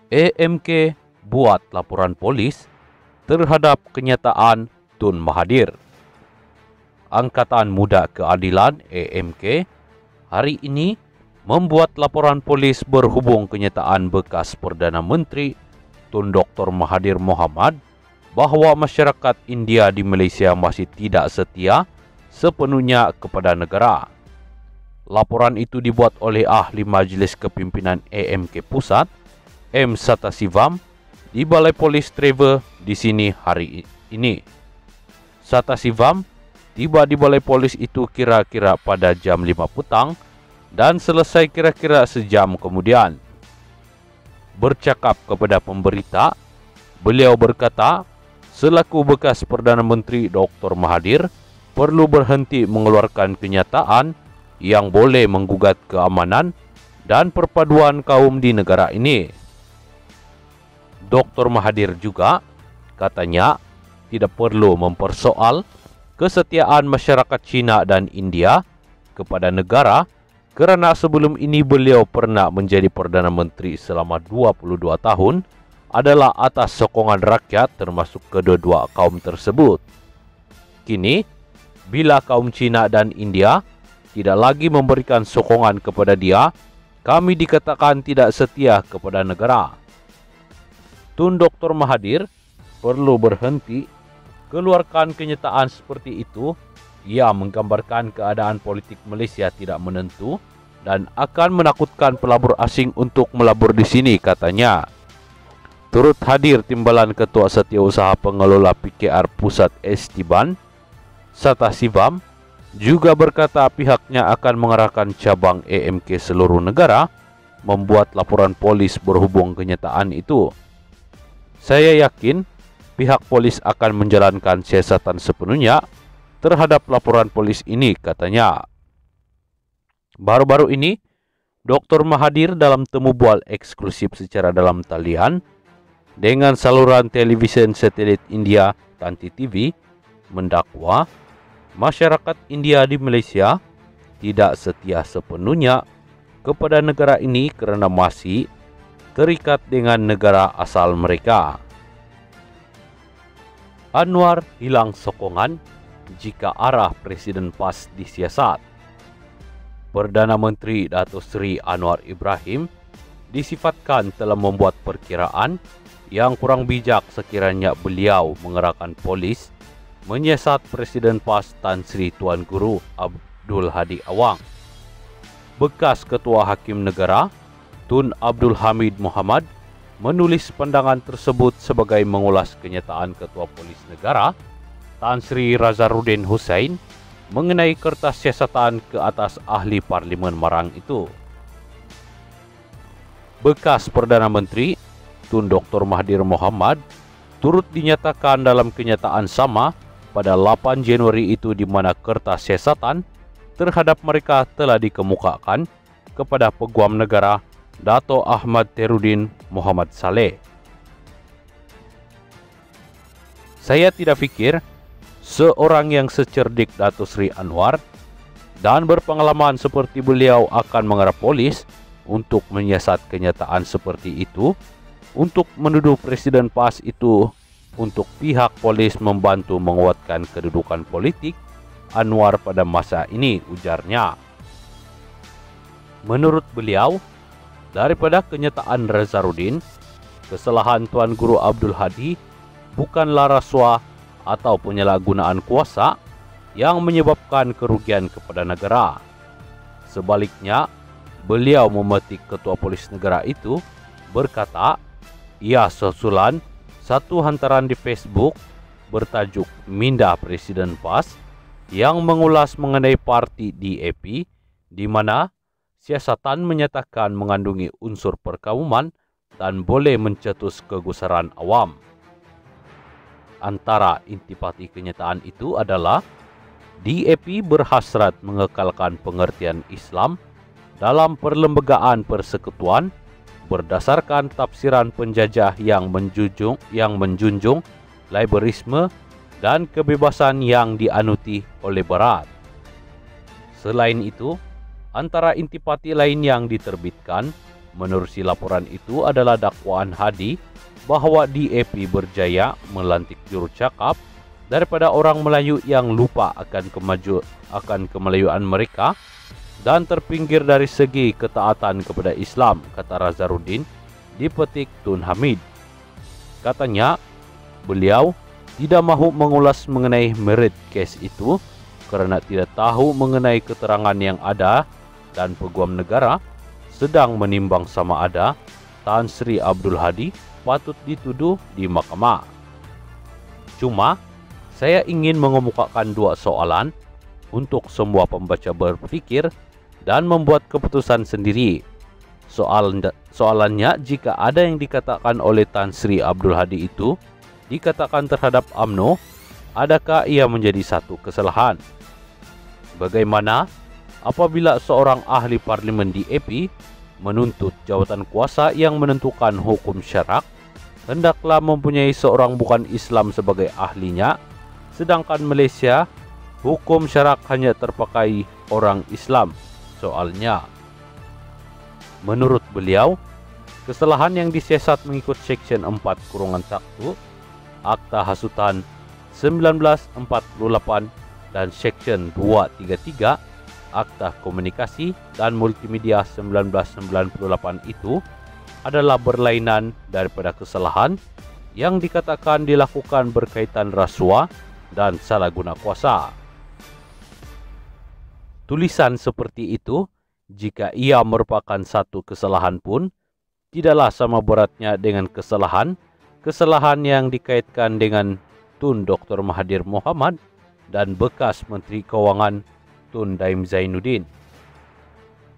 EMK buat laporan polis terhadap kenyataan Tun Mahathir. Angkatan Muda Keadilan (EMK) hari ini membuat laporan polis berhubung kenyataan bekas Perdana Menteri Tun Dr. Mahathir Mohamad bahawa masyarakat India di Malaysia masih tidak setia sepenuhnya kepada negara. Laporan itu dibuat oleh Ahli Majlis Kepimpinan EMK Pusat, M. Sathasivam, di Balai Polis Trevor di sini hari ini. Sathasivam tiba di Balai Polis itu kira-kira pada jam 5 petang dan selesai kira-kira sejam kemudian. Bercakap kepada pemberita, beliau berkata, selaku bekas Perdana Menteri Dr. Mahathir perlu berhenti mengeluarkan kenyataan yang boleh menggugat keamanan dan perpaduan kaum di negara ini. Dr. Mahathir juga, katanya, tidak perlu mempersoal kesetiaan masyarakat Cina dan India kepada negara kerana sebelum ini beliau pernah menjadi Perdana Menteri selama 22 tahun adalah atas sokongan rakyat termasuk kedua-dua kaum tersebut. Kini, bila kaum Cina dan India tidak lagi memberikan sokongan kepada dia, kami dikatakan tidak setia kepada negara. Tun Dr. Mahathir perlu berhenti keluarkan kenyataan seperti itu. Ia menggambarkan keadaan politik Malaysia tidak menentu dan akan menakutkan pelabur asing untuk melabur di sini, katanya. Turut hadir timbalan Ketua Setiausaha Pengelola PKR Pusat Estiban, Sathasivam, juga berkata pihaknya akan mengarahkan cabang EMK seluruh negara membuat laporan polis berhubung kenyataan itu. Saya yakin pihak polis akan menjalankan siasatan sepenuhnya terhadap laporan polis ini, katanya. Baru-baru ini, Dr. Mahathir dalam temu bual eksklusif secara dalam talian dengan saluran televisyen satelit India Tanti TV mendakwa masyarakat India di Malaysia tidak setia sepenuhnya kepada negara ini kerana masih terikat dengan negara asal mereka. Anwar hilang sokongan jika arah Presiden PAS disiasat. Perdana Menteri Datuk Seri Anwar Ibrahim disifatkan telah membuat perkiraan yang kurang bijak sekiranya beliau mengerahkan polis menyiasat Presiden PAS Tan Sri Tuan Guru Abdul Hadi Awang. Bekas Ketua Hakim Negara Tun Abdul Hamid Mohamad menulis pandangan tersebut sebagai mengulas kenyataan Ketua Polis Negara Tan Sri Razaruddin Hussain mengenai kertas siasatan ke atas ahli Parlimen Marang itu. Bekas Perdana Menteri Tun Dr. Mahathir Mohamad turut dinyatakan dalam kenyataan sama pada 8 Januari itu di mana kertas siasatan terhadap mereka telah dikemukakan kepada Peguam Negara Dato' Ahmad Terudin Muhammad Saleh. Saya tidak fikir seorang yang secerdik Datuk Seri Anwar dan berpengalaman seperti beliau akan mengarah polis untuk menyiasat kenyataan seperti itu untuk menuduh Presiden PAS itu untuk pihak polis membantu menguatkan kedudukan politik Anwar pada masa ini, ujarnya. Menurut beliau, daripada kenyataan Razaruddin, kesalahan Tuan Guru Abdul Hadi bukanlah rasuah atau penyalahgunaan kuasa yang menyebabkan kerugian kepada negara. Sebaliknya, beliau memetik Ketua Polis Negara itu berkata, ia susulan satu hantaran di Facebook bertajuk Minda Presiden PAS yang mengulas mengenai parti DAP di mana siasatan menyatakan mengandungi unsur perkauman dan boleh mencetus kegusaran awam. Antara intipati kenyataan itu adalah DAP berhasrat mengekalkan pengertian Islam dalam perlembagaan persekutuan berdasarkan tafsiran penjajah yang menjunjung liberalisme dan kebebasan yang dianuti oleh Barat. Selain itu, antara intipati lain yang diterbitkan Menerusi laporan itu adalah dakwaan Hadi bahawa DAP berjaya melantik jurucakap daripada orang Melayu yang lupa akan kemelayuan mereka dan terpinggir dari segi ketaatan kepada Islam, kata Nazarudin dipetik Tun Hamid. Katanya, beliau tidak mahu mengulas mengenai merit kes itu kerana tidak tahu mengenai keterangan yang ada dan Peguam Negara sedang menimbang sama ada Tan Sri Abdul Hadi patut dituduh di mahkamah. Cuma, saya ingin mengemukakan dua soalan untuk semua pembaca berfikir dan membuat keputusan sendiri. Soalannya, jika ada yang dikatakan oleh Tan Sri Abdul Hadi itu dikatakan terhadap UMNO, adakah ia menjadi satu kesalahan? Bagaimana apabila seorang ahli parlimen DAP menuntut jawatan kuasa yang menentukan hukum syarak hendaklah mempunyai seorang bukan Islam sebagai ahlinya, sedangkan Malaysia hukum syarak hanya terpakai orang Islam? Soalnya, menurut beliau, kesalahan yang disiasat mengikut Seksyen 4-1 Akta Hasutan 1948 dan Seksyen 233 Akta Komunikasi dan Multimedia 1998 itu adalah berlainan daripada kesalahan yang dikatakan dilakukan berkaitan rasuah dan salah guna kuasa. Tulisan seperti itu, jika ia merupakan satu kesalahan pun, tidaklah sama beratnya dengan kesalahan yang dikaitkan dengan Tun Dr. Mahathir Mohamad dan bekas Menteri Kewangan Tun Daim Zainuddin.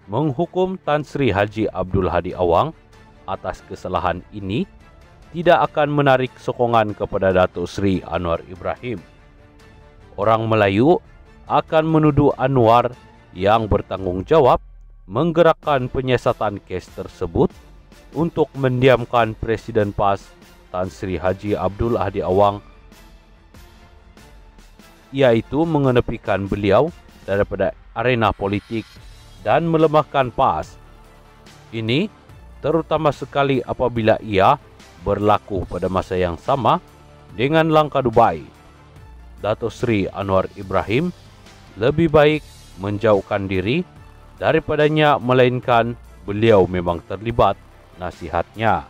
Menghukum Tan Sri Haji Abdul Hadi Awang atas kesalahan ini tidak akan menarik sokongan kepada Datuk Seri Anwar Ibrahim. Orang Melayu akan menuduh Anwar yang bertanggungjawab menggerakkan penyiasatan kes tersebut untuk mendiamkan Presiden PAS Tan Sri Haji Abdul Hadi Awang, iaitu mengenepikan beliau daripada arena politik dan melemahkan PAS. Ini terutama sekali apabila ia berlaku pada masa yang sama dengan langkah Dubai. Datuk Seri Anwar Ibrahim lebih baik menjauhkan diri daripadanya, melainkan beliau memang terlibat nasihatnya.